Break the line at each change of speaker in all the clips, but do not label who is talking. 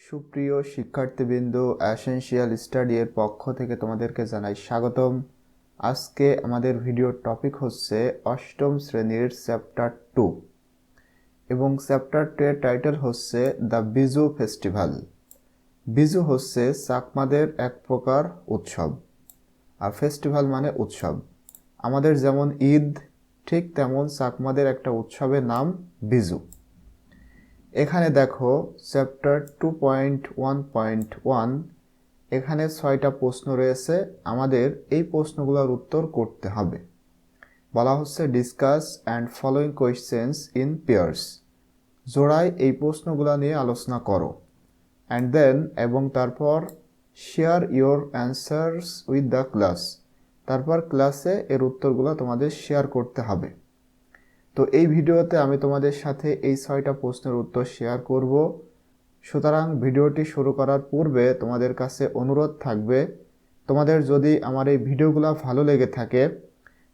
সুপ্রিয় শিক্ষার্থীবৃন্দ, essential study এর পক্ষ থেকে তোমাদেরকে জানাই স্বাগতম। আজকে আমাদের ভিডিওর টপিক হচ্ছে অষ্টম শ্রেণীর চ্যাপ্টার 2 এবং চ্যাপ্টার 2 এর টাইটেল হচ্ছে দ্য বিজু ফেস্টিভ্যাল। বিজু হচ্ছে চাকমাদের এক প্রকার উৎসব, আর ফেস্টিভ্যাল মানে উৎসব। আমাদের যেমন ঈদ, ঠিক তেমন চাকমাদের একটা উৎসবের নাম বিজু। এখানে দেখো চ্যাপ্টার 2.1.1, এখানে 6টা প্রশ্ন রয়েছে। আমাদের এই প্রশ্নগুলোর উত্তর করতে হবে। বলা হচ্ছে discuss and following questions in pairs, জোড়ায় এই প্রশ্নগুলো নিয়ে আলোচনা করো। অ্যান্ড দেন, এবং তারপর share your answers with the class, তারপর ক্লাসে এর উত্তরগুলো তোমাদের শেয়ার করতে হবে। তো এই ভিডিওতে আমি তোমাদের সাথে এই 6টা প্রশ্নের উত্তর শেয়ার করব। সুতরাং ভিডিওটি শুরু করার পূর্বে তোমাদের কাছে অনুরোধ থাকবে, তোমাদের যদি আমার এই ভিডিওগুলো ভালো লেগে থাকে,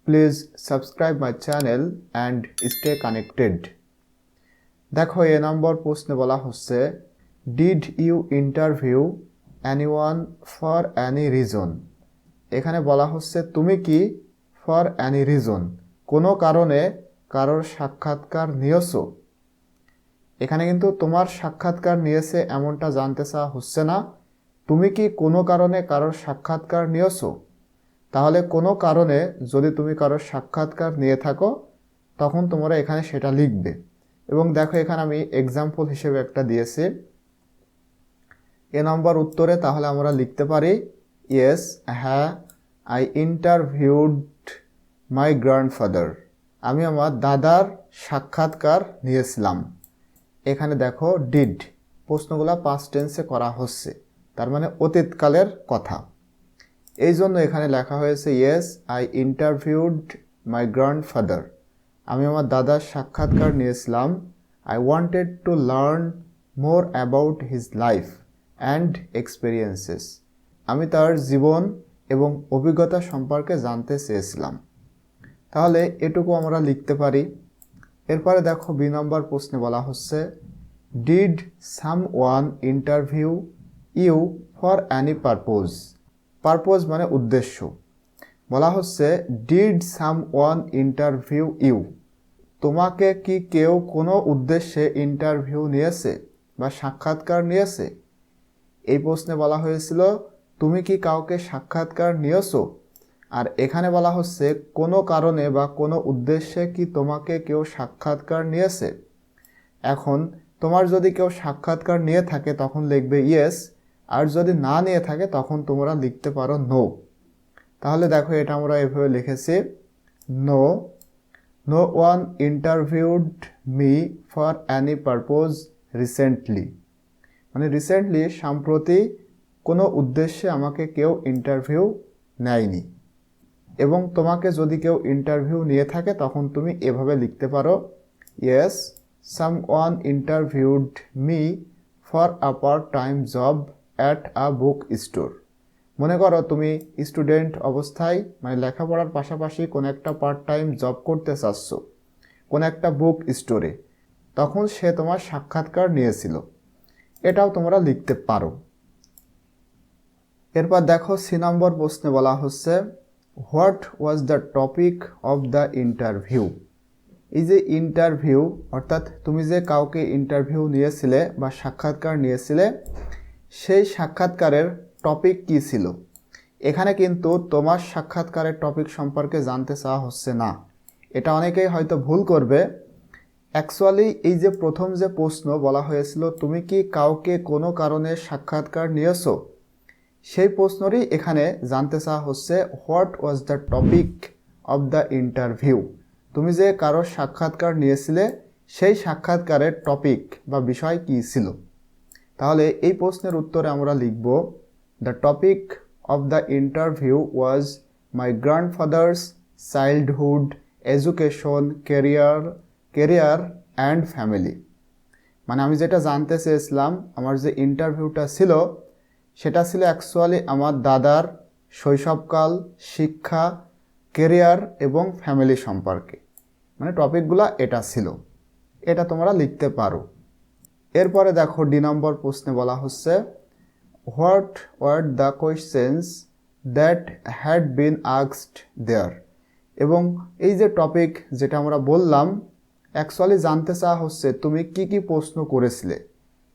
please subscribe my channel and stay connected. দেখো, এ নম্বর প্রশ্নে বলা হচ্ছে did you interview anyone for any reason. এখানে বলা হচ্ছে তুমি কি ফর এনি রিজন, কোনো কারণে কারোর সাক্ষাৎকার নিয়েছো। এখানে কিন্তু তোমার সাক্ষাৎকার নিয়েছে এমনটা জানতে চাওয়া হচ্ছে না, তুমি কি কোনো কারণে কারোর সাক্ষাৎকার নিয়েছো। তাহলে কোনো কারণে যদি তুমি কারোর সাক্ষাৎকার নিয়ে থাকো তখন তোমরা এখানে সেটা লিখবে। এবং দেখো, এখানে আমি এক্সাম্পল হিসেবে একটা দিয়েছি এ নম্বর উত্তরে। তাহলে আমরা লিখতে পারি ইয়েস, হ্যাঁ, আই ইন্টারভিউড মাই গ্র্যান্ডফাদার, আমি আমার দাদার সাক্ষাৎকার নিয়েছিলাম। এখানে দেখো ডিড, প্রশ্নগুলো পাস্ট টেন্সে করা হচ্ছে, তার মানে অতীতকালের কথা। এই জন্য এখানে লেখা হয়েছে yes I interviewed my grandfather, আমি আমার দাদার সাক্ষাৎকার নিয়েছিলাম। I wanted to learn more about his life and experiences, আমি তার জীবন এবং অভিজ্ঞতা সম্পর্কে জানতে চেয়েছিলাম। তাহলে এটুকু আমরা লিখতে পারি। এরপরে দেখো বি নম্বর প্রশ্নে বলা হচ্ছে did someone interview you for any purpose. Purpose মানে উদ্দেশ্য। বলা হচ্ছে ডিড সামওয়ান ইন্টারভিউ ইউ, তোমাকে কি কেউ কোনো উদ্দেশ্যে ইন্টারভিউ নিয়েছে বা সাক্ষাৎকার নিয়েছে। এই প্রশ্নে বলা হয়েছিল তুমি কি কাউকে সাক্ষাৎকার নিয়েছো, আর এখানে বলা হচ্ছে কোনো কারণে বা কোনো উদ্দেশ্যে কি তোমাকে কেউ সাক্ষাৎকার নিয়েছে। এখন তোমার যদি কেউ সাক্ষাৎকার নিয়ে থাকে তখন লিখবে ইয়েস, আর যদি না নিয়ে থাকে তখন তোমরা লিখতে পারো নো। তাহলে দেখো, এটা আমরা এভাবে লিখেছি no, no one interviewed me for any purpose recently, মানে রিসেন্টলি সম্প্রতি কোনো উদ্দেশ্যে আমাকে কেউ ইন্টারভিউ নেয়নি। এবং তোমাকে যদি কেউ ইন্টারভিউ নিয়ে থাকে তখন তুমি এভাবে লিখতে পারো yes someone interviewed me for a part time job at a book store. মনে করো তুমি স্টুডেন্ট অবস্থায়, মানে লেখাপড়ার পাশাপাশি কোনো একটা পার্ট টাইম জব করতে চাচ্ছ কোনো একটা বুক স্টোরে, তখন সে তোমার সাক্ষাৎকার নিয়েছিল। এটাও তোমরা লিখতে পারো। এরপর দেখো সি নম্বর প্রশ্নে বলা হচ্ছে what was the topic of the interview. এই যে ইন্টারভিউ, অর্থাৎ তুমি যে কাউকে ইন্টারভিউ নিয়েছিলে বা সাক্ষাৎকার নিয়েছিলে, সেই সাক্ষাৎকারের টপিক কী ছিল। এখানে কিন্তু তোমার সাক্ষাৎকারের টপিক সম্পর্কে জানতে চাওয়া হচ্ছে না। এটা অনেকেই হয়তো ভুল করবে। অ্যাকচুয়ালি এই যে প্রথম যে প্রশ্ন বলা হয়েছিল তুমি কি কাউকে কোনো কারণে সাক্ষাৎকার নিয়েছো, সেই প্রশ্নরই এখানে জানতে চাওয়া হচ্ছে what was the topic of the interview. তুমি যে কারোর সাক্ষাৎকার নিয়েছিলে সেই সাক্ষাৎকারের টপিক বা বিষয় কী ছিল। তাহলে এই প্রশ্নের উত্তরে আমরা লিখব the topic of the interview was my grandfathers childhood education career and family. মানে আমি যেটা জানতে চেয়েছিলাম, আমার যে ইন্টারভিউটা ছিল সেটা ছিল অ্যাকচুয়ালি আমার দাদার শৈশবকাল, শিক্ষা, কেরিয়ার এবং ফ্যামিলি সম্পর্কে। মানে টপিকগুলো এটা ছিল। এটা তোমরা লিখতে পারো। এরপরে দেখো ডি নম্বর প্রশ্নে বলা হচ্ছে what were the questions that had been asked there. এবং এই যে টপিক যেটা আমরা বললাম অ্যাকচুয়ালি জানতে চাওয়া হচ্ছে তুমি কি কি প্রশ্ন করেছিলে,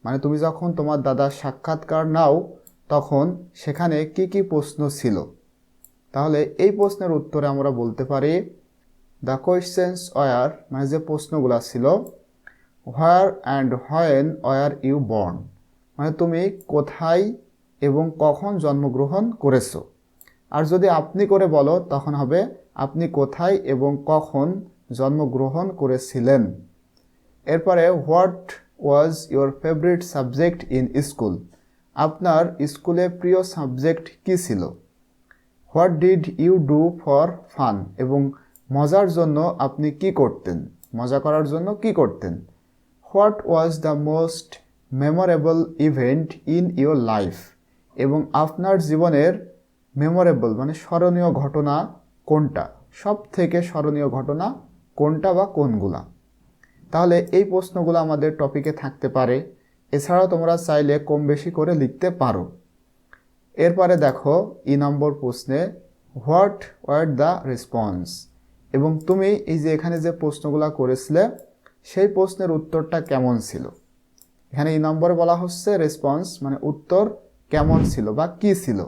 মানে তুমি যখন তোমার দাদার সাক্ষাৎকার নাও তখন সেখানে কি কি প্রশ্ন ছিল। তাহলে এই প্রশ্নের উত্তরে আমরা বলতে পারি দ্য কোয়েশ্চেন্স ওয়ার, মানে যে প্রশ্নগুলো ছিল where and when were you born, মানে তুমি কোথায় এবং কখন জন্মগ্রহণ করেছো। আর যদি আপনি করে বলো তখন হবে আপনি কোথায় এবং কখন জন্মগ্রহণ করেছিলেন। এরপরে what was your favourite subject in school, আপনার স্কুলে প্রিয় সাবজেক্ট কী ছিল। What did you do for fun, এবং মজার জন্য আপনি কি করতেন, মজা করার জন্য কি করতেন। What was the most memorable event in your life, এবং আপনার জীবনের মেমোরেবল মানে স্মরণীয় ঘটনা কোনটা, সব থেকে স্মরণীয় ঘটনা কোনটা বা কোনগুলা। তাহলে এই প্রশ্নগুলো আমাদের টপিকে থাকতে পারে, এছাড়াও তোমরা চাইলে কম বেশি করে লিখতে পারো। এরপরে দেখো ই নম্বর প্রশ্নে হোয়াট ওয়ার দ্য রেসপন্স, এবং তুমি এই যে এখানে যে প্রশ্নগুলো করেছিলে সেই প্রশ্নের উত্তরটা কেমন ছিল। এখানে ই নম্বরে বলা হচ্ছে রেসপন্স মানে উত্তর কেমন ছিল বা কি ছিল।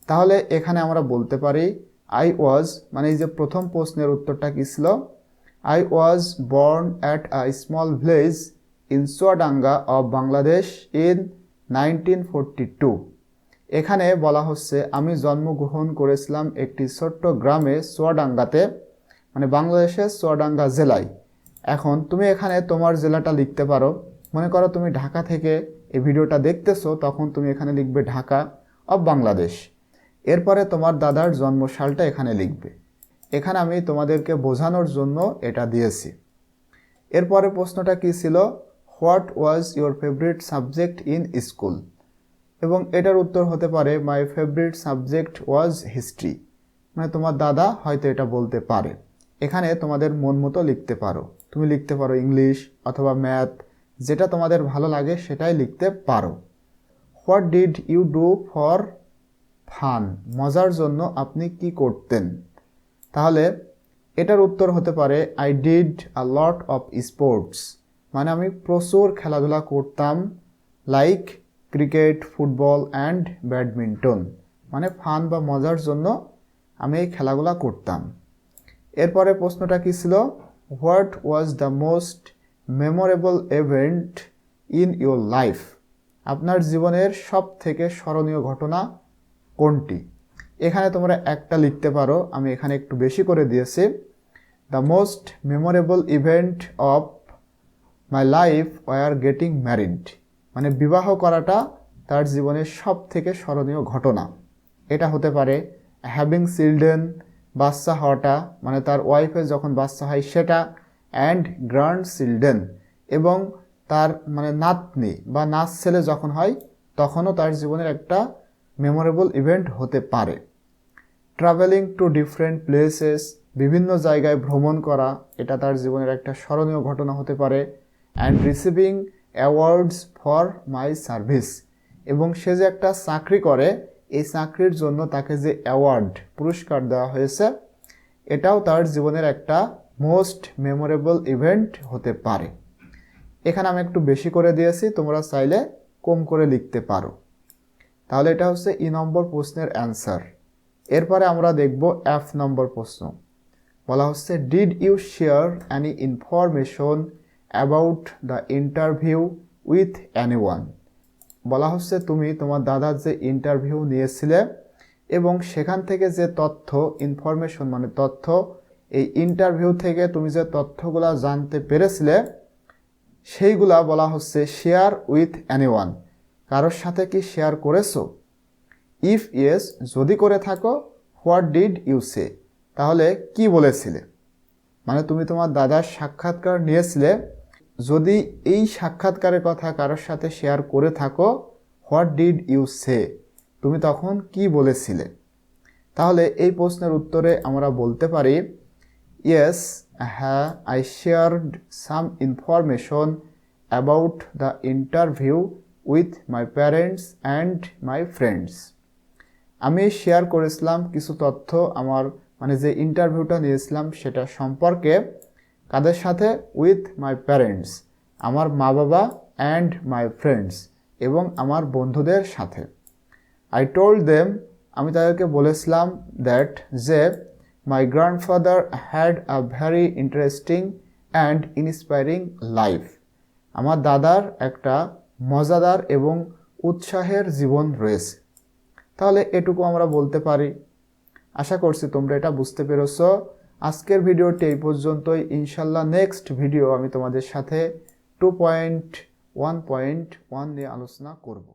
তাহলে এখানে আমরা বলতে পারি আই ওয়াজ, মানে এই যে প্রথম প্রশ্নের উত্তরটা কি ছিল, I was born at a small village in Chuadanga of Bangladesh in 1942। এখানে বলা হচ্ছে আমি জন্মগ্রহণ করেছিলাম একটি ছোট্ট গ্রামে চুয়াডাঙ্গাতে, মানে বাংলাদেশের চুয়াডাঙ্গা জেলায়। এখন তুমি এখানে তোমার জেলাটা লিখতে পারো, মনে করো তুমি ঢাকা থেকে এই ভিডিওটা দেখতেছো, তখন তুমি এখানে লিখবে ঢাকা অফ বাংলাদেশ। এরপরে তোমার দাদার জন্মসালটা এখানে লিখবে। এখানে আমি তোমাদেরকে বোঝানোর জন্য এটা দিয়েছি। এরপরে প্রশ্নটা কি ছিল, what was your favourite subject in school, এবং এটার উত্তর হতে পারে my favourite subject was history, মানে তোমার দাদা হয়তো এটা বলতে পারে। এখানে তোমাদের মন মতো লিখতে পারো, তুমি লিখতে পারো ইংলিশ অথবা ম্যাথ, যেটা তোমাদের ভালো লাগে সেটাই লিখতে পারো। What did you do for fun, মজার জন্য আপনি কি করতেন। তাহলে এটার উত্তর হতে পারে I did a lot of sports, মানে আমি প্রচুর খেলাধুলা করতাম, like cricket, football and badminton, মানে ফান বা মজার জন্য আমি এই খেলাগুলা করতাম। এরপরে প্রশ্নটা কি ছিল, what was the most memorable event in your life, আপনার জীবনের সব থেকে স্মরণীয় ঘটনা কোনটি। এখানে তোমরা একটা লিখতে পারো, আমি এখানে একটু বেশি করে দিয়েছি, the most memorable event of my life were getting married, মানে বিবাহ করাটা তার জীবনের সব থেকে স্মরণীয় ঘটনা। এটা হতে পারে হ্যাভিং চিলড্রেন, বাচ্চা হওয়াটা, মানে তার ওয়াইফের যখন বাচ্চা হয় সেটা, অ্যান্ড গ্র্যান্ড চিলড্রেন, এবং তার মানে নাতনি বা নাত ছেলে যখন হয় তখনও তার জীবনের একটা মেমোরেবল ইভেন্ট হতে পারে। ট্রাভেলিং টু ডিফারেন্ট প্লেসেস, বিভিন্ন জায়গায় ভ্রমণ করা, এটা তার জীবনের একটা স্মরণীয় ঘটনা হতে পারে। And receiving awards for my service, এবং সে যে একটা চাকরি করে এই চাকরির জন্য তাকে যে অ্যাওয়ার্ড পুরস্কার দেওয়া হয়েছে এটাও তার জীবনের একটা মোস্ট মেমোরেবল ইভেন্ট হতে পারে। এখানে আমি একটু বেশি করে দিয়েছি, তোমরা চাইলে কম করে লিখতে পারো। তাহলে এটা হচ্ছে ই নম্বর প্রশ্নের অ্যান্সার। এরপরে আমরা দেখব এফ নম্বর প্রশ্ন। বলা হচ্ছে did you share any information about the interview with anyone, বলা হচ্ছে তুমি তোমার দাদার যে ইন্টারভিউ নিয়েছিলে এবং সেখান থেকে যে তথ্য ইনফরমেশন মানে তথ্য, এই ইন্টারভিউ থেকে তুমি যে তথ্যগুলা জানতে পেরেছিলে সেইগুলা বলা হচ্ছে শেয়ার উইথ এনিওয়ান, কারোর সাথে কি শেয়ার করেছো। ইফ ইয়েস, যদি করে থাকো হোয়াট ডিড ইউ সে, তাহলে কি বলেছিলে, মানে তুমি তোমার দাদার সাক্ষাৎকার নিয়েছিলে, যদি এই সাক্ষাৎকারের কথা কারোর সাথে শেয়ার করে থাকো হোয়াট ডিড ইউ সে, তুমি তখন কি বলেছিলে। তাহলে এই প্রশ্নের উত্তরে আমরা বলতে পারি ইয়েস, হ্যাঁ, I shared some information about the interview with my parents and my friends. আমি শেয়ার করেছিলাম কিছু তথ্য আমার যে ইন্টারভিউটা নিয়েছিলাম সেটা সম্পর্কে কাদের সাথে? উইথ মাই প্যারেন্টস, আমার মা বাবা, অ্যান্ড মাই ফ্রেন্ডস, এবং আমার বন্ধুদের সাথে। আই টোল্ড দেম, আমি তাদেরকে বলেছিলাম দ্যাট যে my grandfather had a very interesting and inspiring life, আমার দাদার একটা মজাদার এবং উৎসাহের জীবন রয়েছে। তাহলে এটুকু আমরা বলতে পারি। আশা করছি তোমরা এটা বুঝতে পেরেছো। আজকের ভিডিওটি এই পর্যন্তই। ইনশাল্লাহ নেক্সট ভিডিও আমি তোমাদের সাথে 2.1.1 নিয়ে আলোচনা করব।